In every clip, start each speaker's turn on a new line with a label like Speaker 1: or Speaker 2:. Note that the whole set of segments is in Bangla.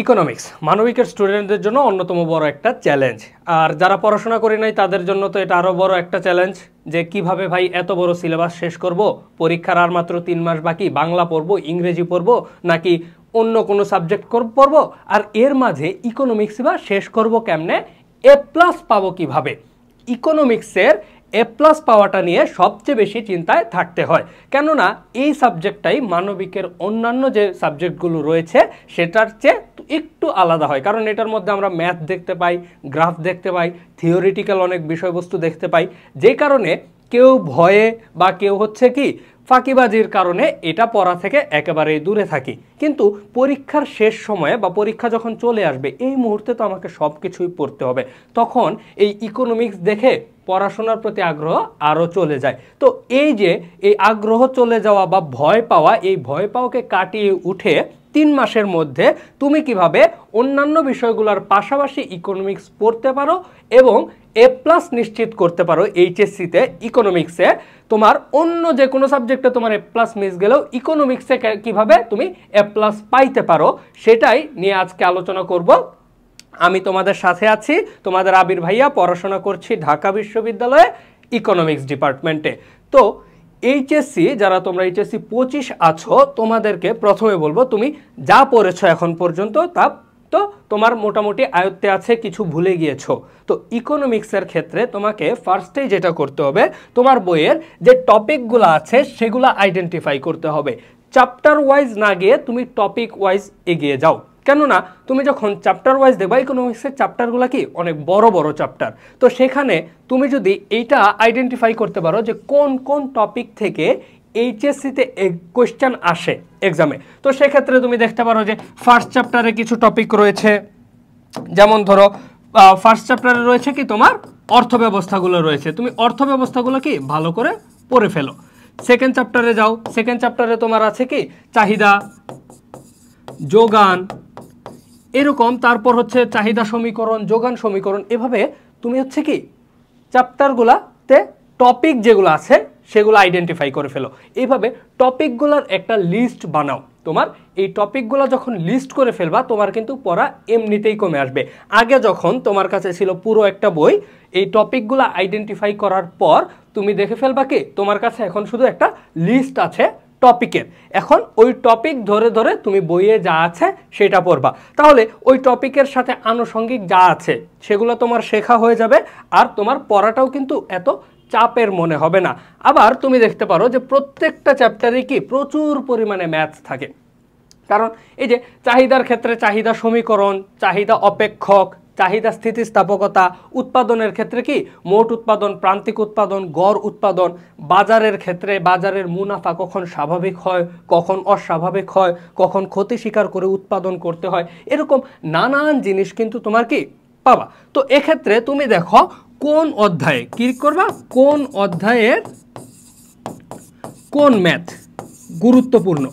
Speaker 1: ইকোনমিক্স মানবিকের স্টুডেন্টদের জন্য অন্যতম বড় একটা চ্যালেঞ্জ। আর যারা পড়াশোনা করে নাই তাদের জন্য তো এটা আরও বড় একটা চ্যালেঞ্জ যে কিভাবে ভাই এত বড় সিলেবাস শেষ করব, পরীক্ষার আর মাত্র 3 মাস বাকি, বাংলা পড়বো, ইংরেজি পড়বো নাকি অন্য কোনো সাবজেক্ট পড়বো, আর এর মাঝে ইকোনমিক্স বা শেষ করব কেমনে, এ প্লাস পাবো কিভাবে। ইকোনমিক্সের এ প্লাস পাওয়াটা নিয়ে সবচেয়ে বেশি চিন্তায় থাকতে হয়, কেননা এই সাবজেক্টটাই মানবিকের অন্যান্য যে সাবজেক্টগুলো রয়েছে সেটার চেয়ে একটু আলাদা হয়। কারণ এটার মধ্যে আমরা ম্যাথ দেখতে পাই, গ্রাফ দেখতে পাই, থিওরিটিক্যাল অনেক বিষয়বস্তু দেখতে পাই, যে কারণে কেউ ভয়ে বা কেউ হচ্ছে কি ফাঁকিবাজির কারণে এটা পড়া থেকে একেবারেই দূরে থাকি। কিন্তু পরীক্ষার শেষ সময়ে বা পরীক্ষা যখন চলে আসবে এই মুহূর্তে তো আমাকে সব কিছুই পড়তে হবে, তখন এই ইকোনমিক্স দেখে পড়াশোনার প্রতি আগ্রহ আরও চলে যায়। তো এই যে এই আগ্রহ চলে যাওয়া বা ভয় পাওয়া, এই ভয় পাওয়াকে কাটিয়ে উঠে 3 মাসের মধ্যে তুমি কিভাবে অন্যান্য বিষয়গুলোর পাশাপাশি ইকোনমিক্স পড়তে পারো এবং এ প্লাস নিশ্চিত করতে পারো এইচএসসিতে ইকোনমিক্সে। তোমার অন্য যে কোনো সাবজেক্টে তোমার এ প্লাস মিস গেলেও ইকোনমিক্সে কিভাবে তুমি এ প্লাস পাইতে পারো, সেটাই নিয়ে আজকে আলোচনা করব। আমি তোমাদের সাথে আছি, তোমাদের আবির ভাইয়া, পড়াশোনা করছি ঢাকা বিশ্ববিদ্যালয়ে ইকোনমিক্স ডিপার্টমেন্টে। তো এইচএসসি যারা তোমরা এইচএসসি 25 আছো, তোমাদেরকে প্রথমে বলবো তুমি যা পড়েছো এখন পর্যন্ত তা তো তোমার মোটামুটি আয়ত্তে আছে, কিছু ভুলে গিয়েছো। তো ইকোনমিক্সের ক্ষেত্রে তোমাকে ফার্স্টেই যেটা করতে হবে, তোমার বইয়ের যে টপিকগুলো আছে সেগুলো আইডেন্টিফাই করতে হবে। চ্যাপ্টার ওয়াইজ না গিয়ে তুমি টপিক ওয়াইজ এগিয়ে যাও, কেননা তুমি যখন চ্যাপ্টার ওয়াইজ দেখবা ইকোনমিক্সের চ্যাপ্টারগুলো কি অনেক বড় বড় চ্যাপ্টার, তো সেখানে তুমি যদি এইটা আইডেন্টিফাই করতে পারো যে কোন কোন টপিক থেকে এইচএসসিতে কোয়েশ্চেন আসে এক্সামে, তো সেক্ষেত্রে তুমি দেখতে পারো যে ফার্স্ট চ্যাপ্টারে কিছু টপিক রয়েছে, যেমন ধরো ফার্স্ট চ্যাপ্টারে রয়েছে কি তোমার অর্থব্যবস্থাগুলো রয়েছে, তুমি অর্থব্যবস্থাগুলো কি ভালো করে পড়ে ফেলো। সেকেন্ড চ্যাপ্টারে যাও, সেকেন্ড চ্যাপ্টারে তোমার আছে কি চাহিদা, যোগান, এরকম, তারপর হচ্ছে চাহিদা সমীকরণ, যোগান সমীকরণ, এভাবে তুমি হচ্ছে কি চ্যাপ্টারগুলোতে টপিক যেগুলো আছে সেগুলো আইডেন্টিফাই করে ফেলো। এইভাবে টপিকগুলোর একটা লিস্ট বানাও। তোমার এই টপিকগুলো যখন লিস্ট করে ফেলবা তোমার কিন্তু পড়া এমনিতেই কমে আসবে। আগে যখন তোমার কাছে ছিল পুরো একটা বই, এই টপিকগুলো আইডেন্টিফাই করার পর তুমি দেখে ফেলবা কি তোমার কাছে এখন শুধু একটা লিস্ট আছে টপিকের, এখন ওই টপিক ধরে ধরে তুমি বইয়ে যা আছে সেটা পড়বা, তাহলে ওই টপিকের সাথে আনুষঙ্গিক যা আছে সেগুলো তোমার শেখা হয়ে যাবে, আর তোমার পড়াটাও কিন্তু এত চাপের মনে হবে না। আবার তুমি দেখতে পারো যে প্রত্যেকটা চ্যাপ্টারে কি প্রচুর পরিমাণে ম্যাথস থাকে, কারণ এই যে চাহিদার ক্ষেত্রে চাহিদা সমীকরণ, চাহিদা অপেক্ষক, চাহিদা স্থিতিস্থাপকতা, উৎপাদনের ক্ষেত্রে কি মোট উৎপাদন, প্রান্তিক উৎপাদন, গড় উৎপাদন, বাজারের ক্ষেত্রে বাজারের মুনাফা কখন স্বাভাবিক হয়, কখন অস্বাভাবিক হয়, কখন ক্ষতি স্বীকার করে উৎপাদন করতে হয়, এরকম নানান জিনিস কিন্তু তোমার কি পাবা। তো এক্ষেত্রে তুমি দেখো কোন অধ্যায়ে কি করবা, কোন অধ্যায়ের কোন ম্যাথ গুরুত্বপূর্ণ,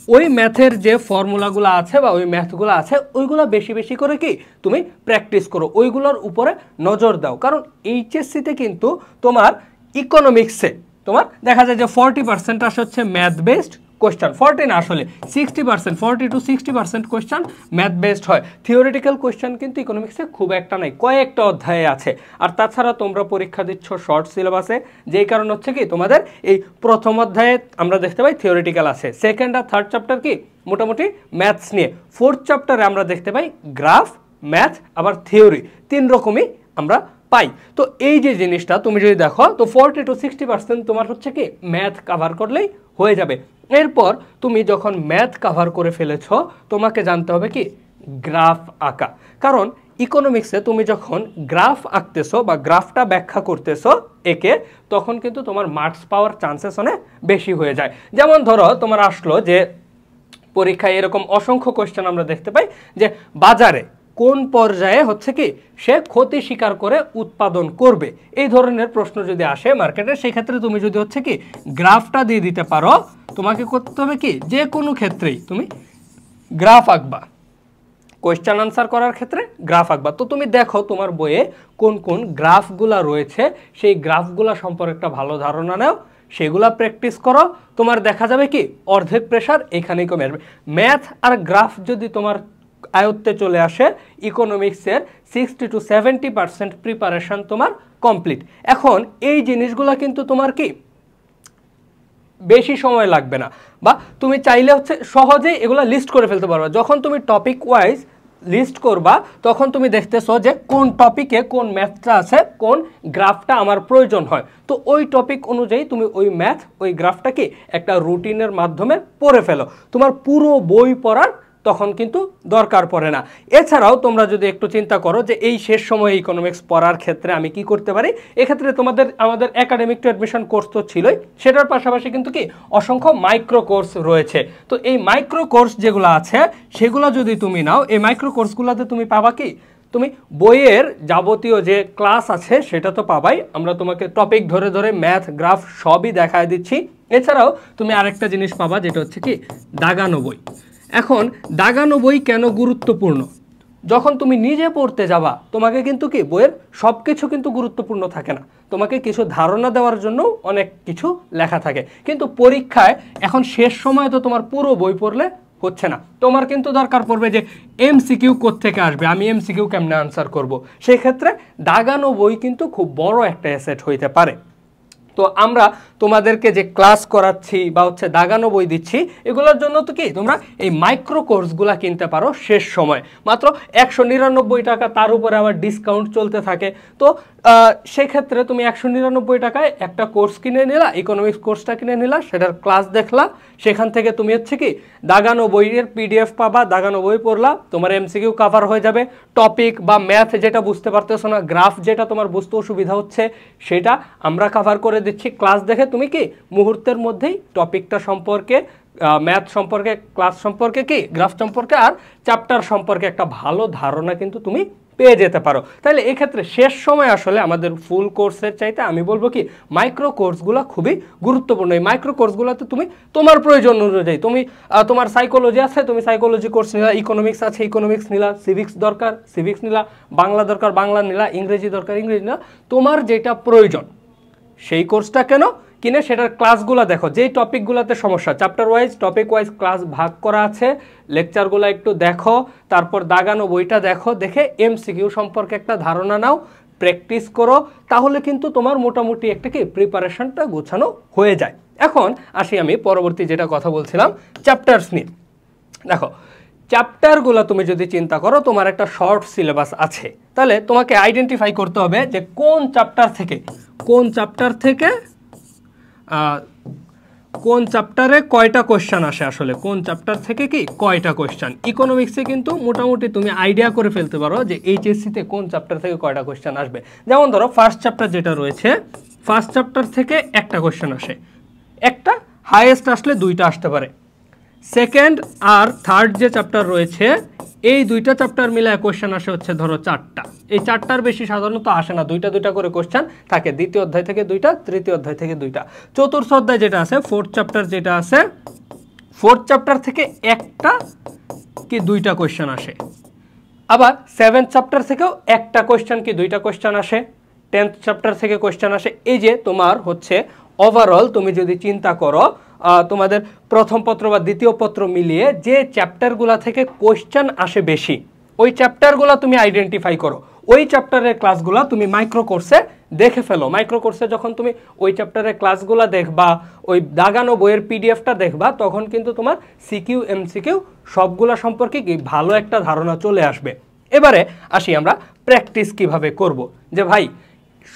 Speaker 1: ওই ম্যাথের যে ফর্মুলাগুলো আছে বা ওই ম্যাথগুলো আছে ওইগুলো বেশি বেশি করে কি তুমি প্র্যাকটিস করো, ওইগুলোর উপরে নজর দাও। কারণ এইচএসসিতে কিন্তু তোমার ইকোনমিক্সে তোমার দেখা যায় যে 40% আসে হচ্ছে ম্যাথ বেসড কোয়েশ্চেন, 40 না আসলে 60%, 40 to 60% কোয়েশ্চেন ম্যাথ বেসড হয়। থিওরিটিক্যাল কোয়েশ্চেন কিন্তু ইকোনমিক্সে খুব একটা নাই, কয়েকটা অধ্যায়ে আছে। আর তাছাড়া তোমরা পরীক্ষা দিচ্ছ শর্ট সিলেবাসে, যেই কারণ হচ্ছে কি তোমাদের এই প্রথম অধ্যায়ে আমরা দেখতে পাই থিওরিটিক্যাল আছে, সেকেন্ড আর থার্ড চ্যাপ্টার কি মোটামুটি ম্যাথস নিয়ে, ফোর্থ চ্যাপ্টারে আমরা দেখতে পাই গ্রাফ, ম্যাথ, আবার থিওরি, 3 রকমই আমরা পাই। তো এই যে জিনিসটা তুমি যদি দেখো তো 40 to 60% তোমার হচ্ছে কি ম্যাথ কভার করলেই হয়ে যাবে। এরপর তুমি যখন ম্যাথ কভার করে ফেলেছ তোমাকে জানতে হবে কি গ্রাফ আঁকা, কারণ ইকোনমিক্সে তুমি যখন গ্রাফ আঁকতেছো বা গ্রাফটা ব্যাখ্যা করতেছো একে, তখন কিন্তু তোমার মার্কস পাওয়ার চান্সেস অনেক বেশি হয়ে যায়। যেমন ধরো তোমার আসলো যে পরীক্ষায় এরকম অসংখ্য কোয়েশ্চেন আমরা দেখতে পাই যে বাজারে কোন পর্যায়ে হচ্ছে কি সে ক্ষতি স্বীকার করে উৎপাদন করবে, এই ধরনের প্রশ্ন যদি আসে মার্কেটে, সেই ক্ষেত্রে তুমি যদি হচ্ছে কি গ্রাফটা দিয়ে দিতে পারো, তোমাকে করতে হবে কি যে কোনো ক্ষেত্রেই তুমি গ্রাফ আঁকবা, কোয়েশ্চেন আনসার করার ক্ষেত্রে গ্রাফ আঁকবা। তো তুমি দেখো তোমার বইয়ে কোন কোন গ্রাফগুলা রয়েছে, সেই গ্রাফগুলা সম্পর্কে একটা ভালো ধারণা নাও, সেগুলা প্র্যাকটিস করো, তোমার দেখা যাবে কি অর্ধেক প্রেশার এখানেই কমে আসবে। ম্যাথ আর গ্রাফ যদি তোমার আয়ত্তে চলে আসে ইকোনমিক্সের 60-70% প্রিপারেশন তোমার কমপ্লিট। এখন এই জিনিসগুলো কিন্তু তোমার কি বেশি সময় লাগবে না, বা তুমি চাইলে হচ্ছে সহজেই এগুলো লিস্ট করে ফেলতে পারবা। যখন তুমি টপিক ওয়াইজ লিস্ট করবা তখন তুমি দেখতেছো যে কোন টপিকে কোন ম্যাথটা আছে, কোন গ্রাফটা আমার প্রয়োজন হয়, তো ওই টপিক অনুযায়ী তুমি ওই ম্যাথ ওই গ্রাফটা কি একটা রুটিনের মাধ্যমে পড়ে ফেলো। তোমার পুরো বই পড়ার তখন কিন্তু দরকার পড়ে না। এছাড়াও তোমরা যদি একটু চিন্তা করো যে এই শেষ সময়ে ইকোনমিক্স পড়ার ক্ষেত্রে আমি কি করতে পারি, এক্ষেত্রে আমাদের একাডেমিক টু অ্যাডমিশন কোর্স তো ছিলই, সেটার পাশাপাশি কিন্তু কি অসংখ্য মাইক্রো কোর্স রয়েছে। তো এই মাইক্রো কোর্স যেগুলো আছে সেগুলো যদি তুমি নাও, এই মাইক্রো কোর্সগুলোতে তুমি পাবা কি, তুমি বইয়ের যাবতীয় যে ক্লাস আছে সেটা তো পাবাই, আমরা তোমাকে টপিক ধরে ধরে ম্যাথ গ্রাফ সবই দেখায় দিচ্ছি। এছাড়াও তুমি আরেকটা জিনিস পাবা যেটা হচ্ছে কি দাগানো বই। এখন দাগানো বই কেন গুরুত্বপূর্ণ, যখন তুমি নিজে পড়তে যাবা তোমাকে কিন্তু কি বইয়ের সব কিছু কিন্তু গুরুত্বপূর্ণ থাকে না, তোমাকে কিছু ধারণা দেওয়ার জন্য অনেক কিছু লেখা থাকে, কিন্তু পরীক্ষায় এখন শেষ সময়ে তো তোমার পুরো বই পড়লে হচ্ছে না, তোমার কিন্তু দরকার পড়বে যে এমসিকিউ কোত্থেকে আসবে, আমি এমসিকিউ কেমনে আনসার করব। সেই ক্ষেত্রে দাগানো বই কিন্তু খুব বড় একটা অ্যাসেট হইতে পারে। তো আমরা তোমাদেরকে যে ক্লাস করাচ্ছি বা হচ্ছে দাগানো বই দিচ্ছি, এগুলোর জন্য তো কি তোমরা এই মাইক্রো কোর্সগুলো কিনতে পারো শেষ সময় মাত্র 199 টাকা, তার উপরে আবার ডিসকাউন্ট চলতে থাকে। তো সেক্ষেত্রে তুমি 199 টাকায় একটা কোর্স কিনে নিলা, ইকোনমিক্স কোর্সটা কিনে নিলা, সেটার ক্লাস দেখলা, সেখান থেকে তুমি হচ্ছে কি দাগানো বইয়ের পিডিএফ পাবা, দাগানো বই পড়লা, তোমার এমসিকিউ কভার হয়ে যাবে। টপিক বা ম্যাথ যেটা বুঝতে পারতেছো না, গ্রাফ যেটা তোমার বুঝতে অসুবিধা হচ্ছে, সেটা আমরা কভার করে দিচ্ছি। ক্লাস দেখে তুমি কি মুহূর্তের মধ্যেই টপিকটা সম্পর্কে, ম্যাথ সম্পর্কে, ক্লাস সম্পর্কে, কি গ্রাফ সম্পর্কে আর চ্যাপ্টার সম্পর্কে একটা ভালো ধারণা কিন্তু তুমি পেয়ে যেতে পারো। তাহলে এক্ষেত্রে শেষ সময় আসলে আমাদের ফুল কোর্সের চাইতে আমি বলবো কি মাইক্রো কোর্সগুলো খুবই গুরুত্বপূর্ণ। এই মাইক্রো কোর্সগুলোতে তুমি তোমার প্রয়োজন অনুযায়ী, তুমি তোমার সাইকোলজি আছে তুমি সাইকোলজি কোর্স নিলা, ইকোনমিক্স আছে ইকোনমিক্স নিলা, সিভিক্স দরকার সিভিক্স নিলা, বাংলা দরকার বাংলা নিলা, ইংরেজি দরকার ইংরেজি নিলা, তোমার যেটা প্রয়োজন সেই কোর্সটা কিনে সেটার ক্লাসগুলো দেখো, যেই টপিকগুলোতে সমস্যা chapter wise topic wise class ভাগ করা আছে, লেকচারগুলো একটু দেখো, তারপর দাগানো বইটা দেখো, দেখে এমসিকিউ সম্পর্কে একটা ধারণা নাও, প্র্যাকটিস করো, তাহলে কিন্তু তোমার মোটামুটি একটা কি প্রিপারেশনটা গোছানো হয়ে যায়। এখন আসি আমি পরবর্তী যেটা কথা বলছিলাম চ্যাপ্টার্স নিয়ে। দেখো চ্যাপ্টারগুলো তুমি যদি চিন্তা করো, তোমার একটা শর্ট সিলেবাস আছে, তাহলে তোমাকে আইডেন্টিফাই করতে হবে যে কোন চ্যাপ্টার থেকে কোন চ্যাপ্টারে কয়টা কোয়েশ্চেন আসে, আসলে কোন চ্যাপ্টার থেকে কি কয়টা কোয়েশ্চেন। ইকোনমিক্সে কিন্তু মোটামুটি তুমি আইডিয়া করে ফেলতে পারো যে এইচএসসিতে কোন চ্যাপ্টার থেকে কয়টা কোয়েশ্চেন আসবে। যেমন ধরো ফার্স্ট চ্যাপ্টার যেটা রয়েছে, ফার্স্ট চ্যাপ্টার থেকে একটা কোয়েশ্চেন আসে, একটা হাইয়েস্ট আসলে দুইটা আসতে পারে। সেকেন্ড আর থার্ড যে চ্যাপ্টার রয়েছে এই দুইটা চ্যাপ্টার মিলায় কোয়েশ্চেন আসে হচ্ছে ধরো চারটা, এই চারটার বেশি সাধারণত আসে না, দুইটা দুইটা করে কোয়েশ্চেন থাকে, দ্বিতীয় অধ্যায় থেকে দুইটা, তৃতীয় অধ্যায় থেকে দুইটা। চতুর্থ অধ্যায় যেটা আছে ফোর্থ চ্যাপ্টার যেটা আছে, ফোর্থ চ্যাপ্টার থেকে একটা কি দুইটা কোয়েশ্চেন আসে। আবার সেভেন্থ চ্যাপ্টার থেকেও একটা কোয়েশ্চেন কি দুইটা কোয়েশ্চেন আসে, 10th চ্যাপ্টার থেকে কোয়েশ্চেন আসে। এই যে তোমার হচ্ছে ওভারঅল তুমি যদি চিন্তা করো তোমাদের প্রথম পত্র বা দ্বিতীয় পত্র মিলিয়ে যে চ্যাপ্টারগুলা থেকে কোয়েশ্চেন আসে বেশি, ওই চ্যাপ্টারগুলা তুমি আইডেন্টিফাই করো, ওই চ্যাপ্টারের ক্লাসগুলা তুমি মাইক্রো কোর্সে দেখে ফেলো। মাইক্রো কোর্সে যখন তুমি ওই চ্যাপ্টারের ক্লাসগুলা দেখবা, ওই দাগানো বইয়ের পিডিএফটা দেখবা, তখন কিন্তু তোমার সিকিউ এমসিকিউ সবগুলা সম্পর্কে কি ভালো একটা ধারণা চলে আসবে। এবারে আসি আমরা প্র্যাকটিস কিভাবে করব। যে ভাই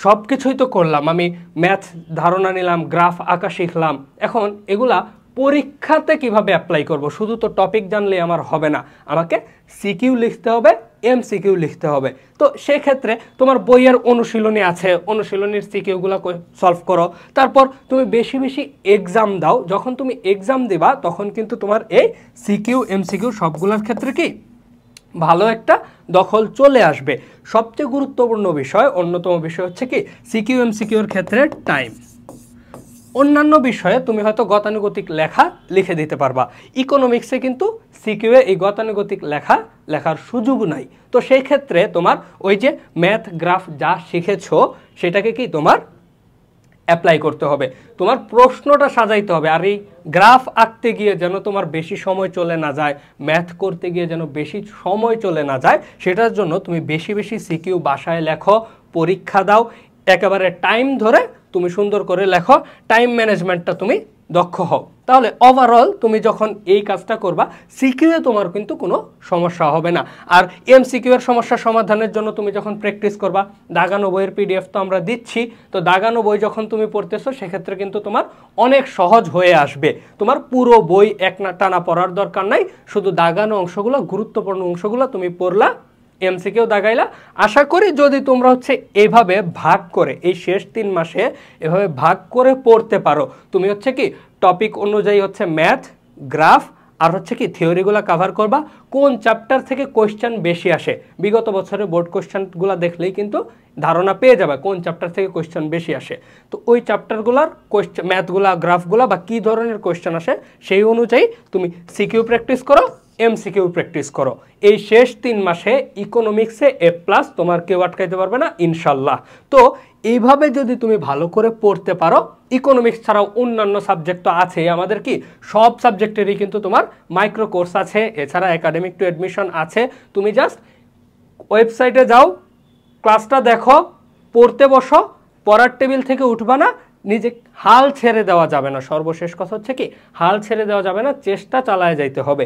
Speaker 1: সব কিছুই তো করলাম, আমি ম্যাথ ধারণা নিলাম, গ্রাফ আঁকা শিখলাম, এখন এগুলা পরীক্ষাতে কিভাবে অ্যাপ্লাই করব? শুধু তো টপিক জানলে আমার হবে না, আমাকে সিকিউ লিখতে হবে, এমসিকিউ লিখতে হবে। তো সেক্ষেত্রে তোমার বইয়ের অনুশীলনী আছে, অনুশীলনীর সিকিউগুলো সলভ করো, তারপর তুমি বেশি বেশি এক্সাম দাও। যখন তুমি এক্সাম দেবা তখন কিন্তু তোমার এই সিকিউ এমসিকিউ সবগুলোর ক্ষেত্রে কি ভালো একটা দখল চলে আসবে। সবচেয়ে গুরুত্বপূর্ণ বিষয়, অন্যতম বিষয় হচ্ছে কি সিকিউ এমসিকিউর ক্ষেত্রে টাইম। অন্যান্য বিষয়ে তুমি হয়তো গতানুগতিক লেখা লিখে দিতে পারবা, ইকোনমিক্সে কিন্তু সিকিউয়ে এই গতানুগতিক লেখার সুযোগ নাই। তো সেই ক্ষেত্রে তোমার ওই যে ম্যাথ গ্রাফ যা শিখেছো সেটাকে কি তোমার অ্যাপ্লাই করতে হবে, তোমার প্রশ্নটা সাজাইতে হবে। আর এই গ্রাফ আঁকতে গিয়ে যেন তোমার বেশি সময় চলে না যায়, ম্যাথ করতে গিয়ে যেন বেশি সময় চলে না যায়, সেটার জন্য তুমি বেশি বেশি সিকিউ বাসায় লেখো, পরীক্ষা দাও, একেবারে টাইম ধরে তুমি সুন্দর করে লেখো, টাইম ম্যানেজমেন্টটা তুমি দক্ষ হও। তাহলে ওভারঅল তুমি যখন এই কাজটা করবা, সিকিউয়ে তোমার কিন্তু কোনো সমস্যা হবে না। আর এমসিকিউ এর সমস্যা সমাধানের জন্য তুমি যখন প্র্যাকটিস করবা, দাগানো বইয়ের পিডিএফ তো আমরা দিচ্ছি, তো দাগানো বই যখন তুমি পড়তেছো সেক্ষেত্রে কিন্তু তোমার অনেক সহজ হয়ে আসবে। তোমার পুরো বই এক না টানা পড়ার দরকার নাই, শুধু দাগানো অংশগুলো, গুরুত্বপূর্ণ অংশগুলো তুমি পড়লা, এমসিকিউ দাগাইলা। আশা করি যদি তোমরা হচ্ছে এভাবে ভাগ করে এই শেষ 3 মাসে এভাবে ভাগ করে পড়তে পারো, তুমি হচ্ছে কি টপিক অনুযায়ী হচ্ছে ম্যাথ, গ্রাফ আর হচ্ছে কি থিওরিগুলো কাভার করবা, কোন চ্যাপ্টার থেকে কোয়েশ্চেন বেশি আসে। বিগত বছরের বোর্ড কোয়েশ্চেনগুলো দেখলেই কিন্তু ধারণা পেয়ে যাবে কোন চ্যাপ্টার থেকে কোয়েশ্চেন বেশি আসে। তো ওই চ্যাপ্টারগুলোর কোয়েশ্চেন, ম্যাথগুলা, গ্রাফগুলা বা কী ধরনের কোয়েশ্চেন আসে সেই অনুযায়ী তুমি সিকিউ প্র্যাকটিস করো, এমসিকিউ প্র্যাকটিস করো। এই শেষ 3 মাসে ইকোনমিক্সে A+ তোমার কেউ আটকাইতে পারবে না ইনশাল্লাহ। তো এইভাবে যদি তুমি ভালো করে পড়তে পারো, ইকোনমিক্স ছাড়াও অন্যান্য সাবজেক্ট তো আছে আমাদের, কি সব সাবজেক্টেরই কিন্তু তোমার মাইক্রো কোর্স আছে, এছাড়া একাডেমিক টু অ্যাডমিশন আছে। তুমি জাস্ট ওয়েবসাইটে যাও, ক্লাসটা দেখো, পড়তে বসো, পড়ার টেবিল থেকে উঠবা না, নিজে হাল ছেড়ে দেওয়া যাবে না। সর্বশেষ কথা হচ্ছে কি, হাল ছেড়ে দেওয়া যাবে না, চেষ্টা চালায় যাইতে হবে।